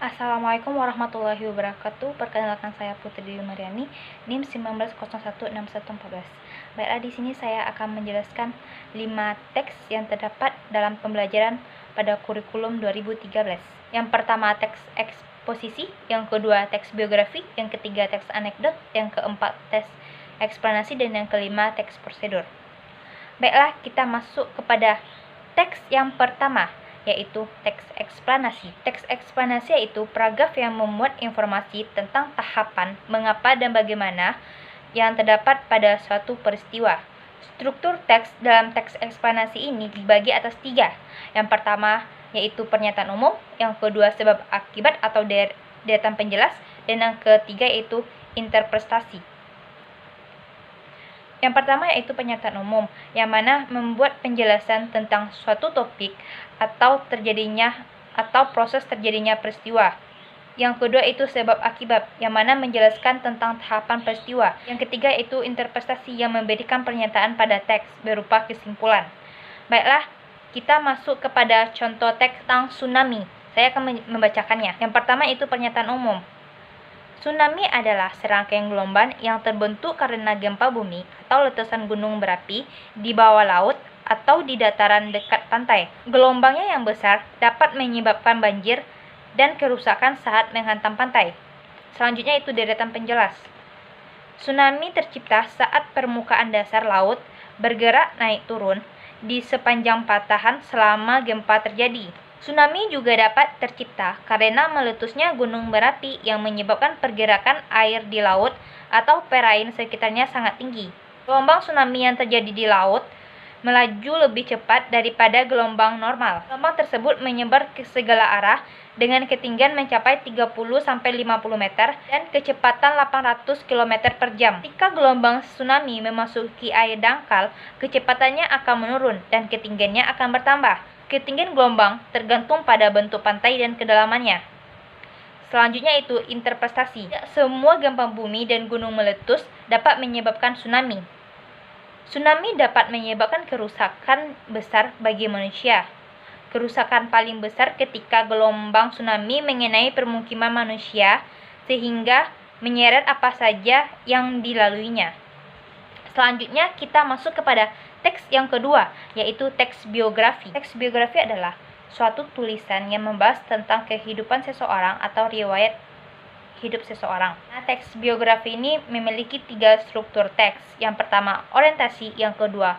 Assalamualaikum warahmatullahi wabarakatuh. Perkenalkan saya Putri Dewi Mariani, NIM 19016114. Baiklah, di sini saya akan menjelaskan 5 teks yang terdapat dalam pembelajaran pada kurikulum 2013. Yang pertama teks eksposisi, yang kedua teks biografi, yang ketiga teks anekdot, yang keempat teks eksplanasi, dan yang kelima teks prosedur. Baiklah, kita masuk kepada teks yang pertama, yaitu teks eksplanasi. Teks eksplanasi yaitu paragraf yang memuat informasi tentang tahapan, mengapa dan bagaimana yang terdapat pada suatu peristiwa. Struktur teks dalam teks eksplanasi ini dibagi atas 3. Yang pertama yaitu pernyataan umum, yang kedua sebab akibat atau deretan penjelas, dan yang ketiga yaitu interpretasi. Yang pertama yaitu pernyataan umum, yang mana membuat penjelasan tentang suatu topik atau proses terjadinya peristiwa. Yang kedua itu sebab akibat, yang mana menjelaskan tentang tahapan peristiwa. Yang ketiga itu interpretasi, yang memberikan pernyataan pada teks berupa kesimpulan. Baiklah, kita masuk kepada contoh teks tentang tsunami. Saya akan membacakannya. Yang pertama itu pernyataan umum. Tsunami adalah serangkaian gelombang yang terbentuk karena gempa bumi atau letusan gunung berapi di bawah laut atau di dataran dekat pantai. Gelombangnya yang besar dapat menyebabkan banjir dan kerusakan saat menghantam pantai. Selanjutnya itu deretan penjelas. Tsunami tercipta saat permukaan dasar laut bergerak naik turun di sepanjang patahan selama gempa terjadi. Tsunami juga dapat tercipta karena meletusnya gunung berapi yang menyebabkan pergerakan air di laut atau perairan sekitarnya sangat tinggi. Gelombang tsunami yang terjadi di laut melaju lebih cepat daripada gelombang normal. Gelombang tersebut menyebar ke segala arah dengan ketinggian mencapai 30-50 meter dan kecepatan 800 km per jam. Ketika gelombang tsunami memasuki air dangkal, kecepatannya akan menurun dan ketinggiannya akan bertambah. Ketinggian gelombang tergantung pada bentuk pantai dan kedalamannya. Selanjutnya itu interpretasi. Semua gempa bumi dan gunung meletus dapat menyebabkan tsunami. Tsunami dapat menyebabkan kerusakan besar bagi manusia. Kerusakan paling besar ketika gelombang tsunami mengenai permukiman manusia sehingga menyeret apa saja yang dilaluinya. Selanjutnya kita masuk kepada teks yang kedua, yaitu teks biografi. Teks biografi adalah suatu tulisan yang membahas tentang kehidupan seseorang atau riwayat hidup seseorang. Nah, teks biografi ini memiliki 3 struktur teks. Yang pertama orientasi, yang kedua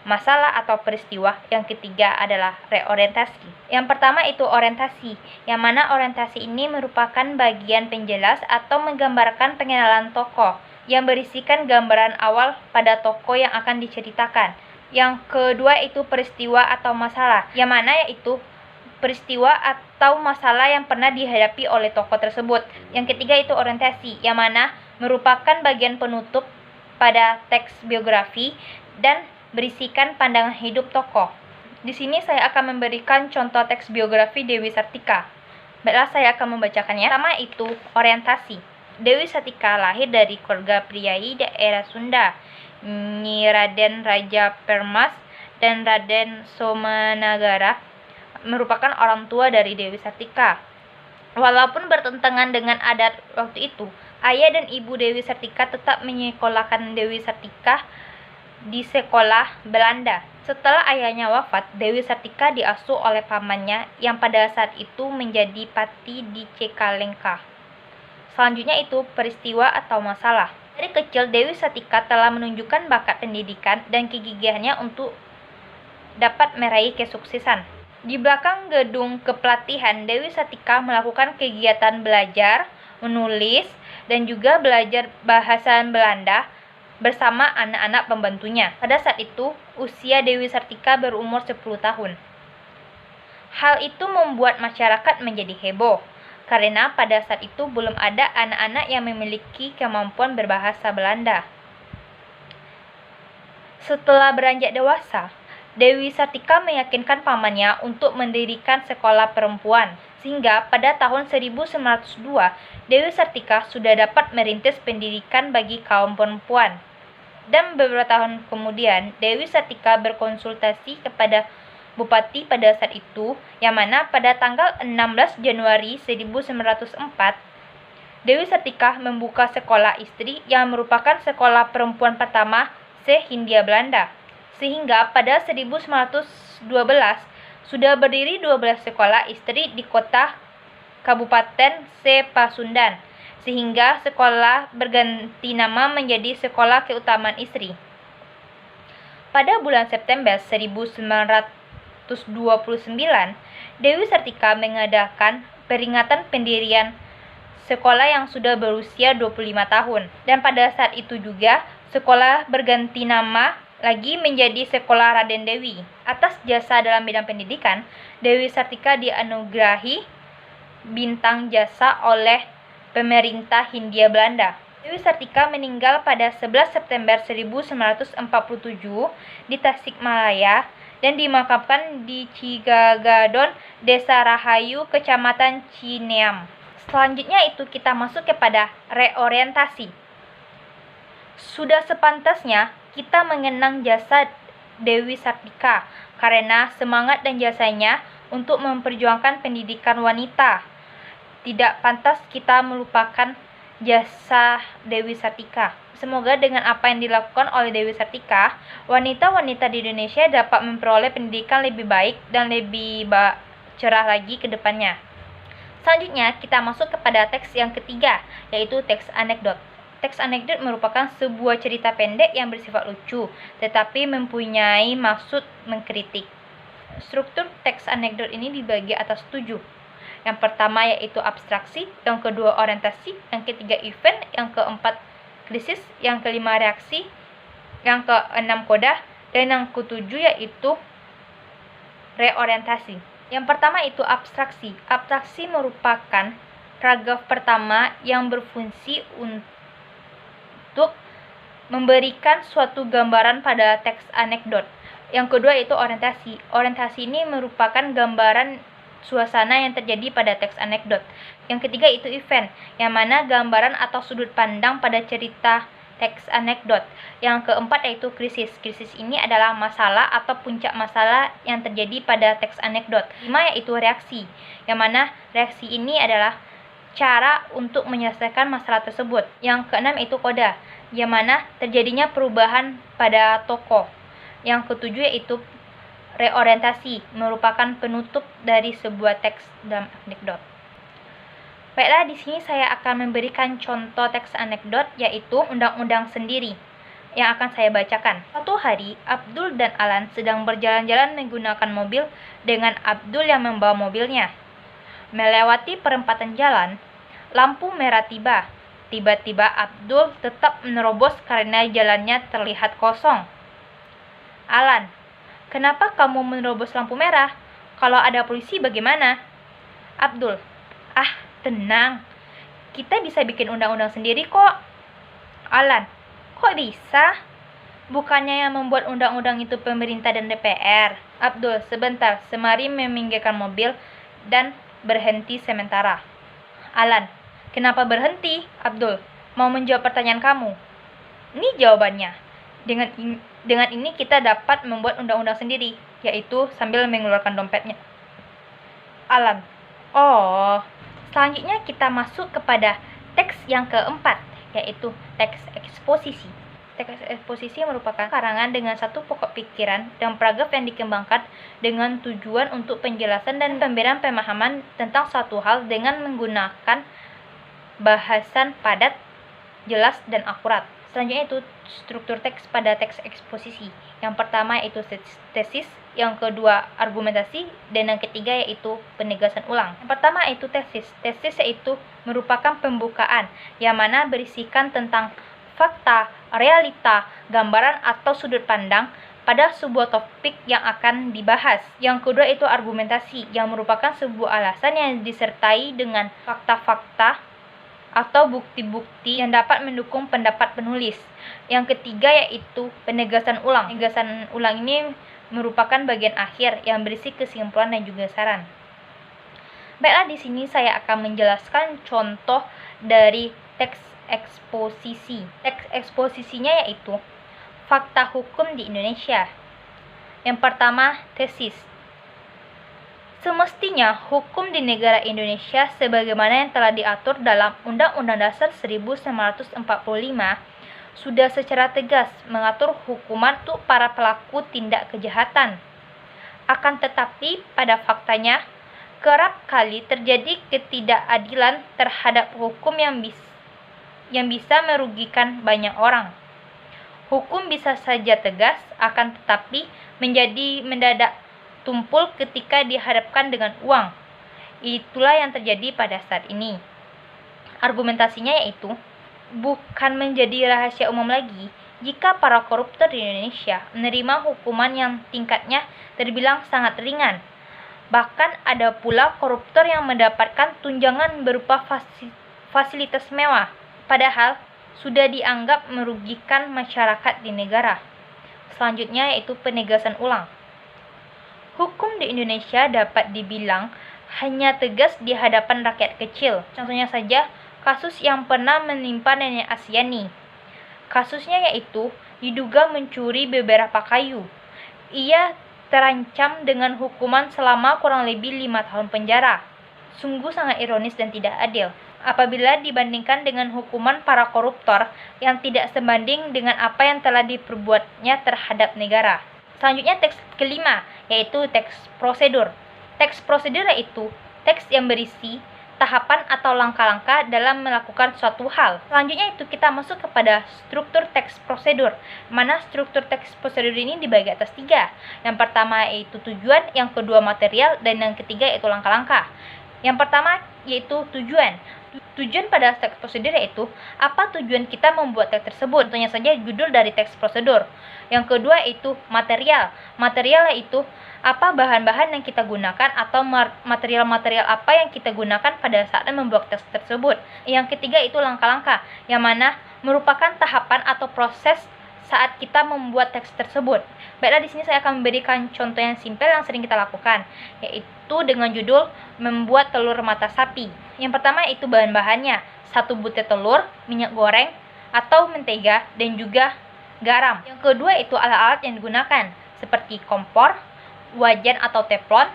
masalah atau peristiwa, yang ketiga adalah reorientasi. Yang pertama itu orientasi, yang mana orientasi ini merupakan bagian penjelas atau menggambarkan pengenalan tokoh yang berisikan gambaran awal pada tokoh yang akan diceritakan. Yang kedua itu peristiwa atau masalah, yang mana yaitu peristiwa atau masalah yang pernah dihadapi oleh tokoh tersebut. Yang ketiga itu orientasi, yang mana merupakan bagian penutup pada teks biografi dan berisikan pandangan hidup tokoh. Di sini saya akan memberikan contoh teks biografi Dewi Sartika. Baiklah, saya akan membacakannya. Pertama itu orientasi. Dewi Sartika lahir dari keluarga priai daerah Sunda. Nyi Raden Raja Permas dan Raden Somanagara merupakan orang tua dari Dewi Sartika. Walaupun bertentangan dengan adat waktu itu, ayah dan ibu Dewi Sartika tetap menyekolahkan Dewi Sartika di sekolah Belanda. Setelah ayahnya wafat, Dewi Sartika diasuh oleh pamannya yang pada saat itu menjadi pati di Cicalengka. Selanjutnya itu peristiwa atau masalah. Dari kecil, Dewi Sartika telah menunjukkan bakat pendidikan dan kegigihannya untuk dapat meraih kesuksesan. Di belakang gedung kepelatihan, Dewi Sartika melakukan kegiatan belajar, menulis, dan juga belajar bahasa Belanda bersama anak-anak pembantunya. Pada saat itu, usia Dewi Sartika berumur 10 tahun. Hal itu membuat masyarakat menjadi heboh, karena pada saat itu belum ada anak-anak yang memiliki kemampuan berbahasa Belanda. Setelah beranjak dewasa, Dewi Sartika meyakinkan pamannya untuk mendirikan sekolah perempuan, sehingga pada tahun 1902, Dewi Sartika sudah dapat merintis pendidikan bagi kaum perempuan. Dan beberapa tahun kemudian, Dewi Sartika berkonsultasi kepada bupati pada saat itu, yang mana pada tanggal 16 Januari 1904, Dewi Sartika membuka sekolah istri yang merupakan sekolah perempuan pertama se-Hindia Belanda. Sehingga pada 1912 sudah berdiri 12 sekolah istri di kota Kabupaten se-Pasundan, sehingga sekolah berganti nama menjadi Sekolah Keutamaan Istri. Pada bulan September 1929, Dewi Sartika mengadakan peringatan pendirian sekolah yang sudah berusia 25 tahun. Dan pada saat itu juga, sekolah berganti nama lagi menjadi Sekolah Raden Dewi. Atas jasa dalam bidang pendidikan, Dewi Sartika dianugerahi bintang jasa oleh pemerintah Hindia Belanda. Dewi Sartika meninggal pada 11 September 1947 di Tasikmalaya dan dimakamkan di Cigagadon, Desa Rahayu, Kecamatan Cineam. Selanjutnya itu kita masuk kepada reorientasi. Sudah sepantasnya kita mengenang jasa Dewi Sartika karena semangat dan jasanya untuk memperjuangkan pendidikan wanita. Tidak pantas kita melupakan jasa Dewi Sartika. Semoga dengan apa yang dilakukan oleh Dewi Sartika, wanita-wanita di Indonesia dapat memperoleh pendidikan lebih baik dan lebih cerah lagi ke depannya. Selanjutnya, kita masuk kepada teks yang ketiga, yaitu teks anekdot. Teks anekdot merupakan sebuah cerita pendek yang bersifat lucu, tetapi mempunyai maksud mengkritik. Struktur teks anekdot ini dibagi atas 7. Yang pertama yaitu abstraksi, yang kedua orientasi, yang ketiga event, yang keempat krisis, yang kelima reaksi, yang keenam kodah, dan yang ketujuh yaitu reorientasi. Yang pertama itu abstraksi. Abstraksi merupakan paragraf pertama yang berfungsi untuk memberikan suatu gambaran pada teks anekdot. Yang kedua itu orientasi. Orientasi ini merupakan gambaran suasana yang terjadi pada teks anekdot. Yang ketiga itu event, yang mana gambaran atau sudut pandang pada cerita teks anekdot. Yang keempat yaitu krisis. Krisis ini adalah masalah atau puncak masalah yang terjadi pada teks anekdot. Kelima yaitu reaksi, yang mana reaksi ini adalah cara untuk menyelesaikan masalah tersebut. Yang keenam itu koda, yang mana terjadinya perubahan pada tokoh. Yang ketujuh yaitu reorientasi, merupakan penutup dari sebuah teks dalam anekdot. Baiklah, di sini saya akan memberikan contoh teks anekdot, yaitu undang-undang sendiri yang akan saya bacakan. Suatu hari, Abdul dan Alan sedang berjalan-jalan menggunakan mobil dengan Abdul yang membawa mobilnya. Melewati perempatan jalan, lampu merah tiba. Tiba-tiba Abdul tetap menerobos karena jalannya terlihat kosong. Alan, kenapa kamu menerobos lampu merah? Kalau ada polisi bagaimana? Abdul, tenang. Kita bisa bikin undang-undang sendiri kok. Alan, kok bisa? Bukannya yang membuat undang-undang itu pemerintah dan DPR. Abdul, sebentar. Semari meminggirkan mobil dan berhenti sementara. Alan, kenapa berhenti? Abdul, mau menjawab pertanyaan kamu. Ini jawabannya. Dengan ini kita dapat membuat undang-undang sendiri, yaitu sambil mengeluarkan dompetnya. Alan, selanjutnya kita masuk kepada teks yang keempat, yaitu teks eksposisi. Teks eksposisi merupakan karangan dengan satu pokok pikiran dan paragraf yang dikembangkan dengan tujuan untuk penjelasan dan pemberian pemahaman tentang suatu hal dengan menggunakan bahasan padat, jelas, dan akurat. Selanjutnya itu struktur teks pada teks eksposisi. Yang pertama yaitu tesis, yang kedua argumentasi, dan yang ketiga yaitu penegasan ulang. Yang pertama yaitu tesis. Tesis yaitu merupakan pembukaan yang mana berisikan tentang fakta, realita, gambaran atau sudut pandang pada sebuah topik yang akan dibahas. Yang kedua itu argumentasi, yang merupakan sebuah alasan yang disertai dengan fakta-fakta atau bukti-bukti yang dapat mendukung pendapat penulis. Yang ketiga yaitu penegasan ulang. Penegasan ulang ini merupakan bagian akhir yang berisi kesimpulan dan juga saran. Baiklah, di sini saya akan menjelaskan contoh dari teks eksposisi. Teks eksposisinya yaitu fakta hukum di Indonesia. Yang pertama, tesis. Semestinya hukum di negara Indonesia sebagaimana yang telah diatur dalam Undang-Undang Dasar 1945 sudah secara tegas mengatur hukuman untuk para pelaku tindak kejahatan. Akan tetapi pada faktanya kerap kali terjadi ketidakadilan terhadap hukum yang bisa merugikan banyak orang. Hukum bisa saja tegas, akan tetapi menjadi mendadak tumpul ketika dihadapkan dengan uang. Itulah yang terjadi pada saat ini. Argumentasinya yaitu, bukan menjadi rahasia umum lagi jika para koruptor di Indonesia menerima hukuman yang tingkatnya terbilang sangat ringan. Bahkan ada pula koruptor yang mendapatkan tunjangan berupa fasilitas mewah, padahal sudah dianggap merugikan masyarakat di negara. Selanjutnya yaitu penegasan ulang. Hukum di Indonesia dapat dibilang hanya tegas di hadapan rakyat kecil. Contohnya saja, kasus yang pernah menimpa Nenek Asyani. Kasusnya yaitu diduga mencuri beberapa kayu. Ia terancam dengan hukuman selama kurang lebih 5 tahun penjara. Sungguh sangat ironis dan tidak adil apabila dibandingkan dengan hukuman para koruptor yang tidak sebanding dengan apa yang telah diperbuatnya terhadap negara. Selanjutnya teks kelima, yaitu teks prosedur. Teks prosedur yaitu teks yang berisi tahapan atau langkah-langkah dalam melakukan suatu hal. Selanjutnya itu kita masuk kepada struktur teks prosedur, mana struktur teks prosedur ini dibagi atas 3. Yang pertama yaitu tujuan, yang kedua material, dan yang ketiga yaitu langkah-langkah. Yang pertama yaitu tujuan. Tujuan pada teks prosedur yaitu apa tujuan kita membuat teks tersebut. Contohnya saja judul dari teks prosedur. Yang kedua itu material. Material yaitu apa bahan-bahan yang kita gunakan atau material-material apa yang kita gunakan pada saat membuat teks tersebut. Yang ketiga itu langkah-langkah, yang mana merupakan tahapan atau proses saat kita membuat teks tersebut. Baiklah, di sini saya akan memberikan contoh yang simpel yang sering kita lakukan, yaitu dengan judul membuat telur mata sapi. Yang pertama itu bahan-bahannya, 1 butir telur, minyak goreng atau mentega, dan juga garam. Yang kedua itu alat-alat yang digunakan, seperti kompor, wajan atau teflon,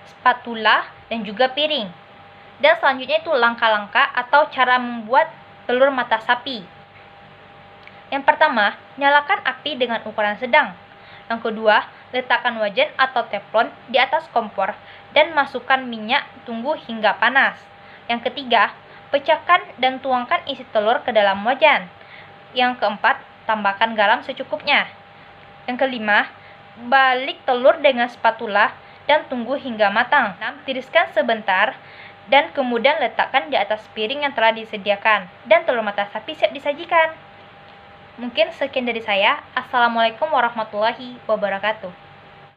spatula, dan juga piring. Dan selanjutnya itu langkah-langkah atau cara membuat telur mata sapi. Yang pertama, nyalakan api dengan ukuran sedang. Yang kedua, letakkan wajan atau teflon di atas kompor dan masukkan minyak, tunggu hingga panas. Yang ketiga, pecahkan dan tuangkan isi telur ke dalam wajan. Yang keempat, tambahkan garam secukupnya. Yang kelima, balik telur dengan spatula dan tunggu hingga matang. Tiriskan sebentar dan kemudian letakkan di atas piring yang telah disediakan. Dan telur mata sapi siap disajikan. Mungkin sekian dari saya. Assalamualaikum warahmatullahi wabarakatuh.